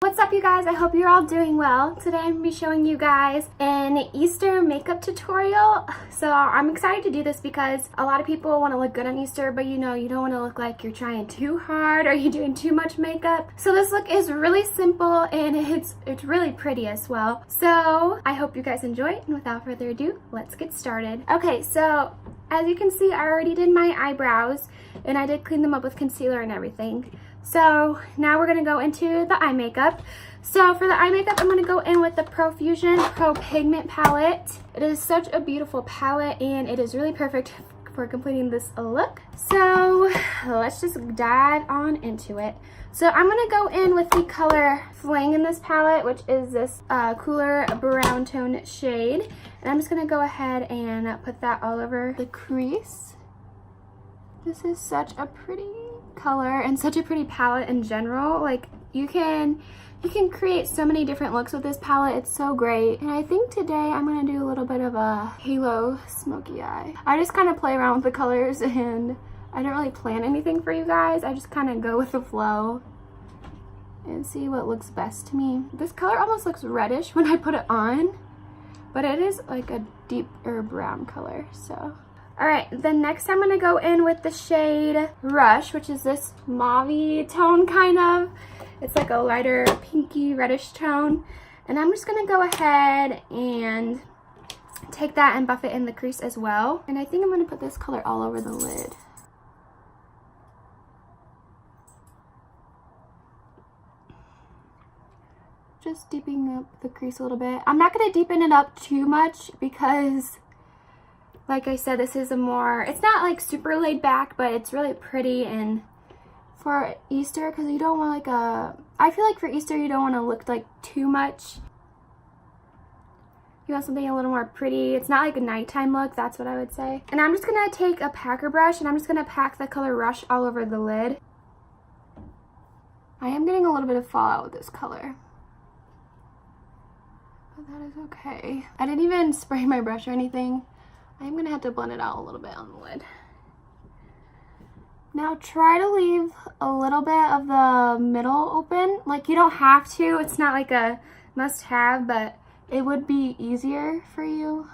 What's up, you guys? I hope you're all doing well. Today I'm going to be showing you guys an Easter makeup tutorial. So I'm excited to do this because a lot of people want to look good on Easter, but you don't want to look like you're trying too hard or you're doing too much makeup. So this look is really simple and it's really pretty as well. So I hope you guys enjoy it, and without further ado, let's get started. Okay, so as you can see, I already did my eyebrows and I did clean them up with concealer and everything. So now we're going to go into the eye makeup. So for the eye makeup, I'm going to go in with the Profusion Pro Pigment palette. It is such a beautiful palette and it is really perfect for completing this look. So let's just dive on into it. So I'm going to go in with the color Fling in this palette, which is this cooler brown tone shade. And I'm just going to go ahead and put that all over the crease. This is such a pretty color and such a pretty palette in general. Like you can create so many different looks with this palette. It's so great. And I think today I'm going to do a little bit of a halo smoky eye. I just kind of play around with the colors and I don't really plan anything for you guys. I just kind of go with the flow and see what looks best to me. This color almost looks reddish when I put it on, but it is like a deeper brown color. So alright, then next I'm going to go in with the shade Rush, which is this mauve-y tone kind of. It's like a lighter pinky reddish tone. And I'm just going to go ahead and take that and buff it in the crease as well. And I think I'm going to put this color all over the lid. Just deepening up the crease a little bit. I'm not going to deepen it up too much because, like I said, this is a more, it's not like super laid back, but it's really pretty. And for Easter, because you don't want I feel like for Easter you don't want to look like too much. You want something a little more pretty. It's not like a nighttime look, that's what I would say. And I'm just going to take a packer brush and I'm just going to pack the color Rush all over the lid. I am getting a little bit of fallout with this color, but that is okay. I didn't even spray my brush or anything. I'm going to have to blend it out a little bit on the lid. Now try to leave a little bit of the middle open. Like you don't have to. It's not like a must-have, but it would be easier for you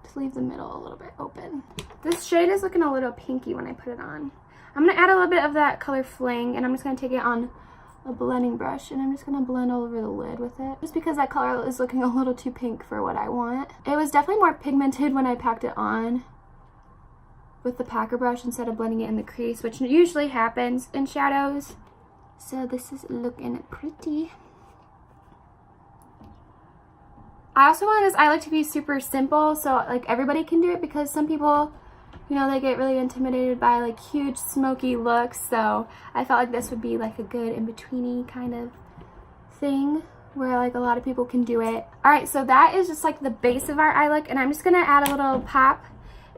to leave the middle a little bit open. This shade is looking a little pinky when I put it on. I'm going to add a little bit of that color Fling, and I'm just going to take it on a blending brush and I'm just going to blend all over the lid with it, just because that color is looking a little too pink for what I want. It was definitely more pigmented when I packed it on with the packer brush instead of blending it in the crease, which usually happens in shadows. So this is looking pretty. I also want this eye look to be super simple, so like everybody can do it, because some people, they get really intimidated by like huge smoky looks. So I felt like this would be like a good in-betweeny kind of thing where like a lot of people can do it. Alright, so that is just like the base of our eye look, and I'm just going to add a little pop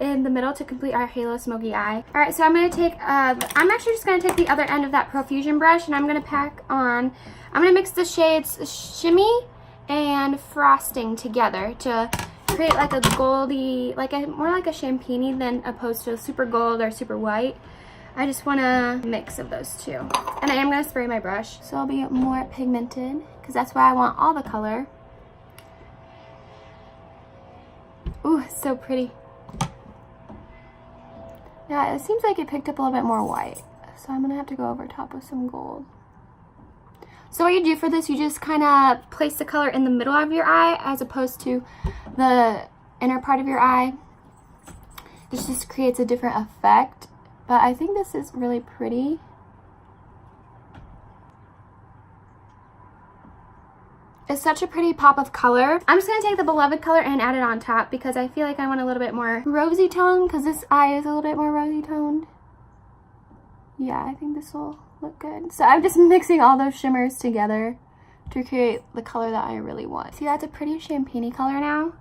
in the middle to complete our halo smoky eye. Alright, so I'm going to take, I'm actually just going to take the other end of that Profusion brush and I'm going to pack on, I'm going to mix the shades Shimmy and Frosting together to create like a goldy, more like a champagne-y than opposed to a super gold or super white. I just want a mix of those two. And I am going to spray my brush, so I'll be more pigmented, because that's why I want all the color. Ooh, it's so pretty. Yeah, it seems like it picked up a little bit more white, so I'm going to have to go over top with some gold. So what you do for this, you just kind of place the color in the middle of your eye as opposed to the inner part of your eye. This just creates a different effect, but I think this is really pretty. It's such a pretty pop of color. I'm just going to take the Beloved color and add it on top because I feel like I want a little bit more rosy tone, because this eye is a little bit more rosy toned. Yeah, I think this will look good. So I'm just mixing all those shimmers together to create the color that I really want. See, that's a pretty champagne-y color now.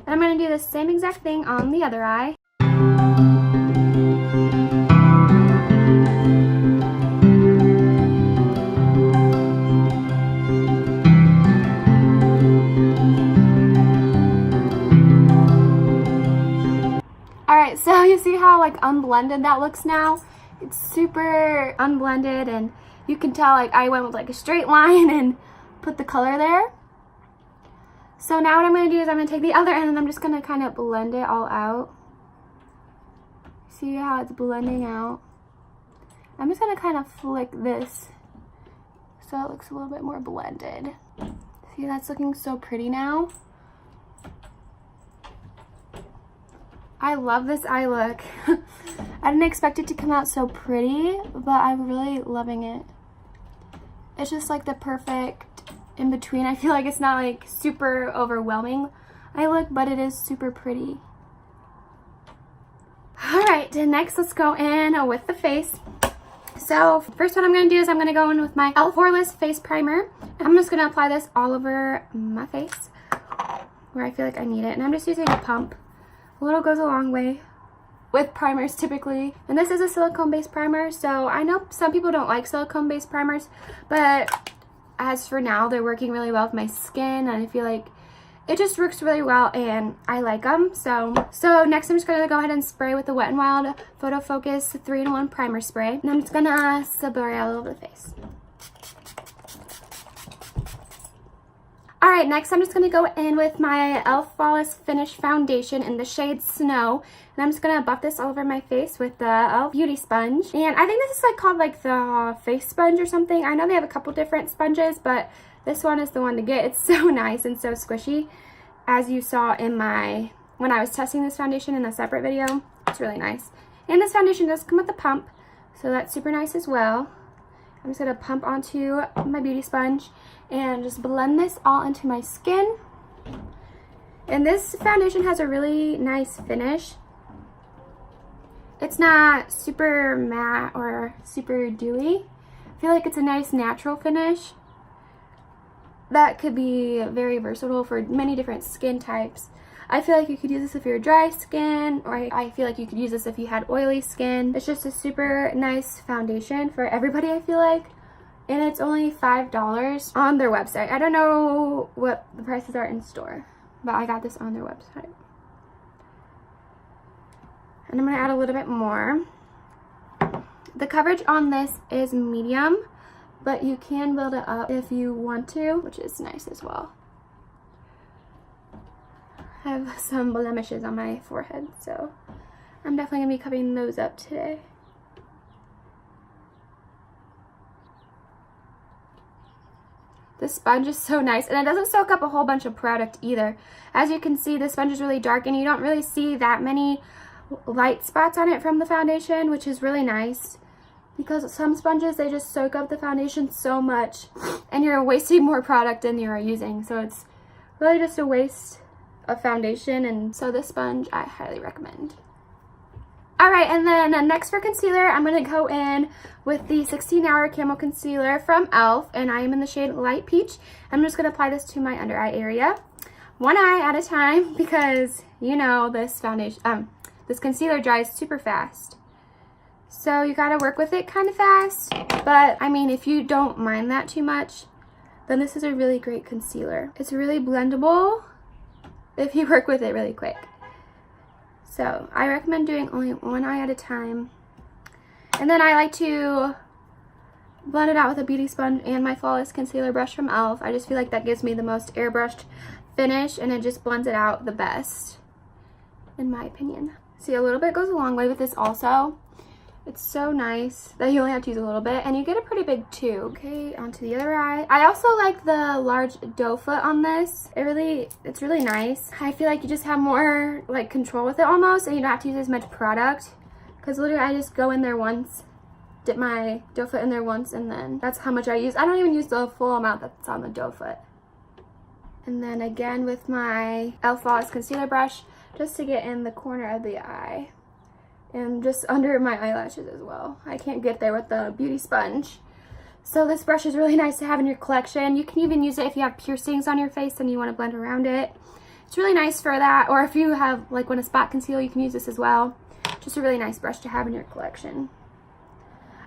And I'm going to do the same exact thing on the other eye. Alright, so you see how like unblended that looks now? It's super unblended and you can tell like I went with like a straight line and put the color there. So now what I'm going to do is I'm going to take the other end and I'm just going to kind of blend it all out. See how it's blending out? I'm just going to kind of flick this so it looks a little bit more blended. See, that's looking so pretty now. I love this eye look. I didn't expect it to come out so pretty, but I'm really loving it. It's just like the perfect in between. I feel like it's not like super overwhelming eye look, but it is super pretty. Alright, next let's go in with the face. So first what I'm going to do is I'm going to go in with my e.l.f. Poreless Face Primer. I'm just going to apply this all over my face where I feel like I need it. And I'm just using a pump. A little goes a long way with primers typically. And this is a silicone-based primer, so I know some people don't like silicone-based primers, but as for now, they're working really well with my skin, and I feel like it just works really well, and I like them. So next I'm just going to go ahead and spray with the Wet n Wild Photo Focus 3-in-1 Primer Spray. And I'm just going to spray it all over the face. Alright, next I'm just going to go in with my e.l.f. Flawless Finish Foundation in the shade Snow. And I'm just going to buff this all over my face with the e.l.f. Beauty Sponge. And I think this is like called like the face sponge or something. I know they have a couple different sponges, but this one is the one to get. It's so nice and so squishy. As you saw in when I was testing this foundation in a separate video. It's really nice. And this foundation does come with a pump, so that's super nice as well. I'm just going to pump onto my beauty sponge and just blend this all into my skin. And this foundation has a really nice finish. It's not super matte or super dewy. I feel like it's a nice natural finish that could be very versatile for many different skin types. I feel like you could use this if you're dry skin, or I feel like you could use this if you had oily skin. It's just a super nice foundation for everybody, I feel like. And it's only $5 on their website. I don't know what the prices are in store, but I got this on their website. And I'm going to add a little bit more. The coverage on this is medium, but you can build it up if you want to, which is nice as well. I have some blemishes on my forehead, so I'm definitely going to be covering those up today. This sponge is so nice, and it doesn't soak up a whole bunch of product either. As you can see, the sponge is really dark, and you don't really see that many light spots on it from the foundation, which is really nice. Because some sponges, they just soak up the foundation so much, and you're wasting more product than you are using. So it's really just a waste of foundation, and so this sponge I highly recommend. Alright, and then next for concealer, I'm going to go in with the 16-Hour Camo Concealer from e.l.f. and I am in the shade Light Peach. I'm just going to apply this to my under eye area. One eye at a time, because you know this foundation, this concealer dries super fast. So you gotta work with it kind of fast, but I mean, if you don't mind that too much, then this is a really great concealer. It's really blendable if you work with it really quick. So I recommend doing only one eye at a time. And then I like to blend it out with a beauty sponge and my Flawless Concealer Brush from e.l.f. I just feel like that gives me the most airbrushed finish, and it just blends it out the best, in my opinion. See, a little bit goes a long way with this also. It's so nice that you only have to use a little bit, and you get a pretty big tube. Okay, onto the other eye. I also like the large doe foot on this. It's really nice. I feel like you just have more like control with it almost, and you don't have to use as much product. Because literally I just go in there once, dip my doe foot in there once, and then that's how much I use. I don't even use the full amount that's on the doe foot. And then again with my e.l.f. Flawless Concealer Brush, just to get in the corner of the eye. And just under my eyelashes as well. I can't get there with the beauty sponge. So this brush is really nice to have in your collection. You can even use it if you have piercings on your face and you want to blend around it. It's really nice for that. Or if you have, like, want to spot conceal, you can use this as well. Just a really nice brush to have in your collection.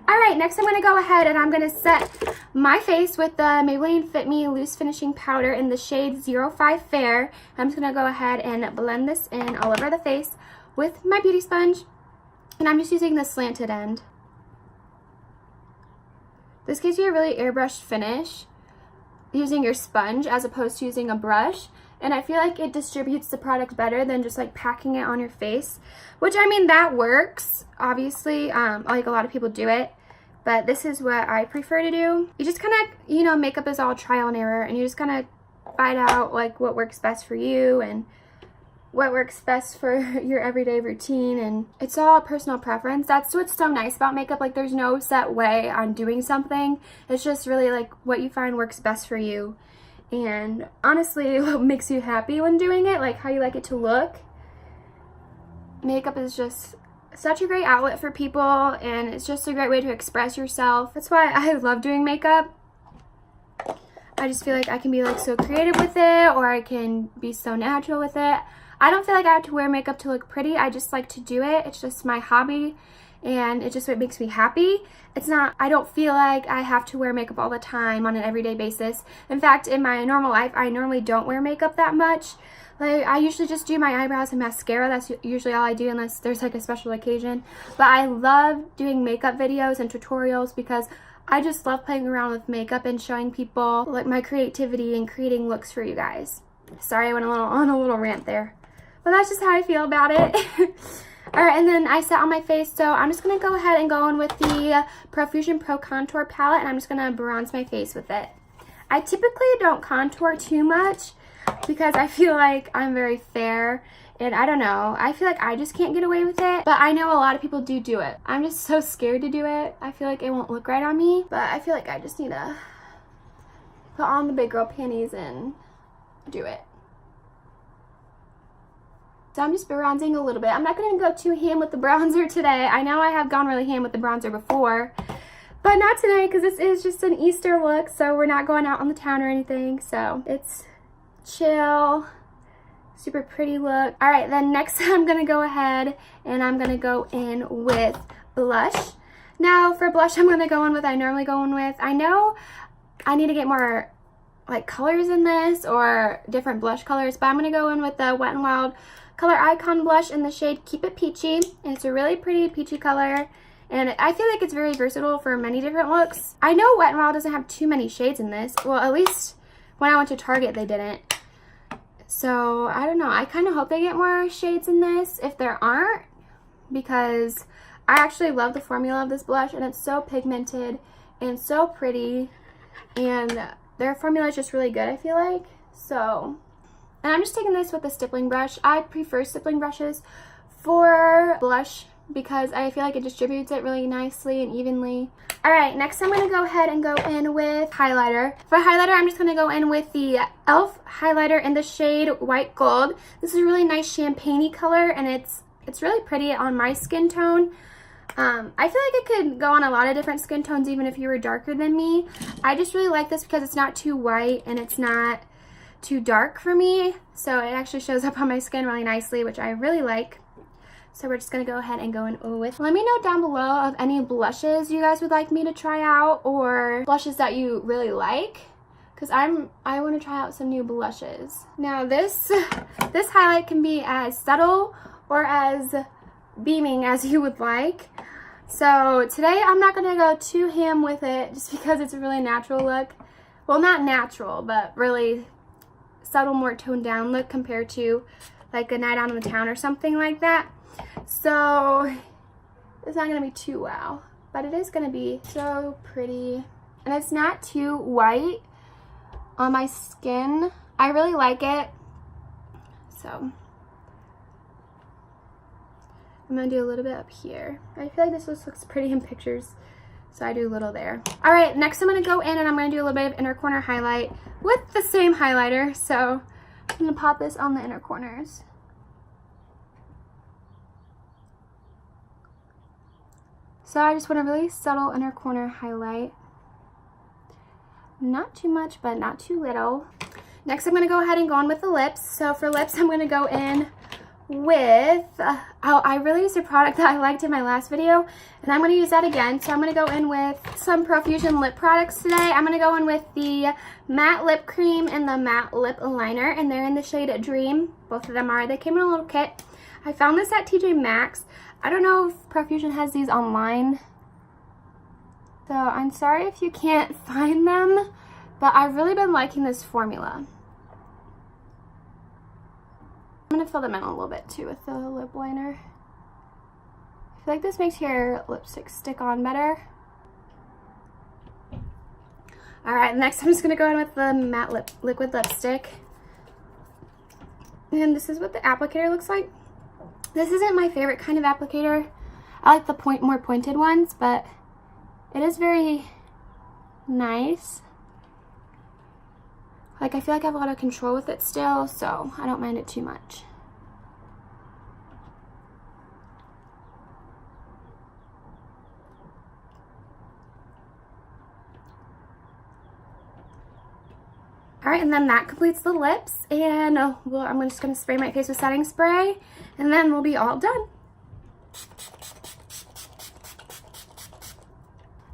Alright, next I'm going to go ahead and I'm going to set my face with the Maybelline Fit Me Loose Finishing Powder in the shade 05 Fair. I'm just going to go ahead and blend this in all over the face with my beauty sponge. And I'm just using the slanted end. This gives you a really airbrushed finish using your sponge as opposed to using a brush. And I feel like it distributes the product better than just like packing it on your face, which I mean, that works, obviously, like a lot of people do it, but this is what I prefer to do. You just kind of, you know, makeup is all trial and error, and you just kind of find out like what works best for you and what works best for your everyday routine, and it's all personal preference. That's what's so nice about makeup. Like, there's no set way on doing something. It's just really like what you find works best for you. And honestly, what makes you happy when doing it, like how you like it to look. Makeup is just such a great outlet for people, and it's just a great way to express yourself. That's why I love doing makeup. I just feel like I can be like so creative with it, or I can be so natural with it. I don't feel like I have to wear makeup to look pretty. I just like to do it. It's just my hobby, and it's just what makes me happy. It's not, I don't feel like I have to wear makeup all the time on an everyday basis. In fact, in my normal life, I normally don't wear makeup that much. Like, I usually just do my eyebrows and mascara. That's usually all I do unless there's like a special occasion. But I love doing makeup videos and tutorials because I just love playing around with makeup and showing people like my creativity and creating looks for you guys. Sorry, I went on a little rant there. But that's just how I feel about it. Alright, and then I set on my face, so I'm just going to go ahead and go in with the Profusion Pro Contour Palette, and I'm just going to bronze my face with it. I typically don't contour too much because I feel like I'm very fair, and I don't know, I feel like I just can't get away with it, but I know a lot of people do it. I'm just so scared to do it. I feel like it won't look right on me, but I feel like I just need to put on the big girl panties and do it. So I'm just bronzing a little bit. I'm not going to go too ham with the bronzer today. I know I have gone really ham with the bronzer before, but not today because this is just an Easter look, so we're not going out on the town or anything. So it's chill, super pretty look. All right, then next I'm going to go ahead and I'm going to go in with blush. Now for blush, I'm going to go in with I normally go in with. I know I need to get more like colors in this or different blush colors, but I'm going to go in with the Wet n Wild Color Icon blush in the shade Keep It Peachy, and it's a really pretty peachy color, and I feel like it's very versatile for many different looks. I know Wet n Wild doesn't have too many shades in this. Well, at least when I went to Target they didn't. So I don't know, I kind of hope they get more shades in this if there aren't, because I actually love the formula of this blush, and it's so pigmented and so pretty, and their formula is just really good, I feel like. So, and I'm just taking this with a stippling brush. I prefer stippling brushes for blush because I feel like it distributes it really nicely and evenly. Alright, next I'm going to go ahead and go in with highlighter. For highlighter, I'm just going to go in with the e.l.f. highlighter in the shade White Gold. This is a really nice champagne-y color, and it's really pretty on my skin tone. I feel like it could go on a lot of different skin tones even if you were darker than me. I just really like this because it's not too white and it's not too dark for me, so it actually shows up on my skin really nicely, which I really like. So we're just going to go ahead and go in with. Let me know down below of any blushes you guys would like me to try out, or blushes that you really like, because I want to try out some new blushes. Now this highlight can be as subtle or as beaming as you would like. So today I'm not going to go too ham with it just because it's a really natural look. Well, not natural, but really subtle, more toned down look compared to like a night out on the town or something like that. So it's not going to be too wow, but it is going to be so pretty. And it's not too white on my skin. I really like it. So I'm going to do a little bit up here. I feel like this looks pretty in pictures, so I do a little there. Alright, next I'm going to go in and I'm going to do a little bit of inner corner highlight with the same highlighter. So I'm going to pop this on the inner corners. So I just want a really subtle inner corner highlight. Not too much, but not too little. Next I'm going to go ahead and go on with the lips. So for lips I'm going to go in with, I really used a product that I liked in my last video, and I'm going to use that again. So I'm going to go in with some Profusion lip products today. I'm going to go in with the matte lip cream and the matte lip liner, and they're in the shade Dream. Both of them are. They came in a little kit. I found this at TJ Maxx. I don't know if Profusion has these online. So I'm sorry if you can't find them, but I've really been liking this formula. I'm going to fill them in a little bit too with the lip liner. I feel like this makes your lipstick stick on better. Alright, next I'm just going to go in with the matte liquid lipstick. And this is what the applicator looks like. This isn't my favorite kind of applicator. I like the more pointed ones, but it is very nice. Like, I feel like I have a lot of control with it still, so I don't mind it too much. Alright, and then that completes the lips, and I'm just going to spray my face with setting spray, and then we'll be all done.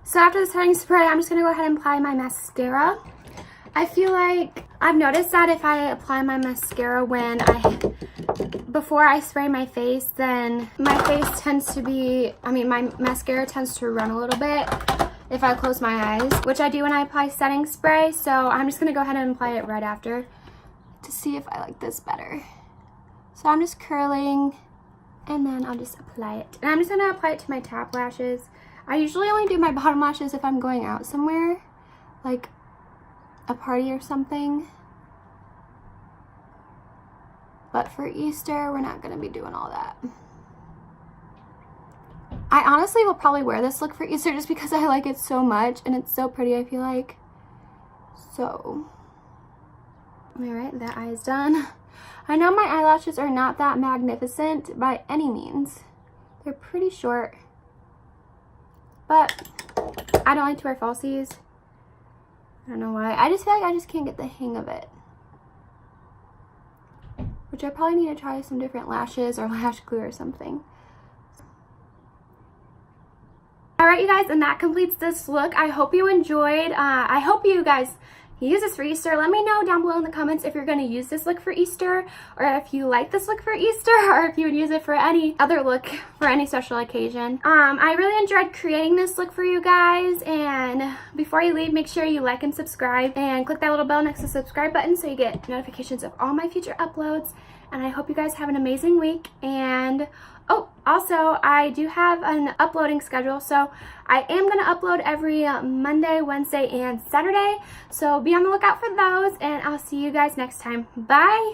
So after the setting spray, I'm just going to go ahead and apply my mascara. I feel like I've noticed that if I apply my mascara before I spray my face, then my face tends to my mascara tends to run a little bit if I close my eyes, which I do when I apply setting spray. So I'm just going to go ahead and apply it right after to see if I like this better. So I'm just curling, and then I'll just apply it. And I'm just going to apply it to my top lashes. I usually only do my bottom lashes if I'm going out somewhere, like a party or something. But for Easter, we're not going to be doing all that. I honestly will probably wear this look for Easter just because I like it so much and it's so pretty, I feel like. So, alright, that eye is done. I know my eyelashes are not that magnificent by any means. They're pretty short. But I don't like to wear falsies. I don't know why. I just feel like I just can't get the hang of it. Which I probably need to try some different lashes or lash glue or something. Alright, you guys, and that completes this look. I hope you enjoyed. I hope you guys use this for Easter. Let me know down below in the comments if you're going to use this look for Easter, or if you like this look for Easter, or if you would use it for any other look for any special occasion. I really enjoyed creating this look for you guys, and before you leave, make sure you like and subscribe, and click that little bell next to the subscribe button so you get notifications of all my future uploads. And I hope you guys have an amazing week. And oh, also, I do have an uploading schedule, so I am going to upload every Monday, Wednesday, and Saturday. So be on the lookout for those, and I'll see you guys next time. Bye!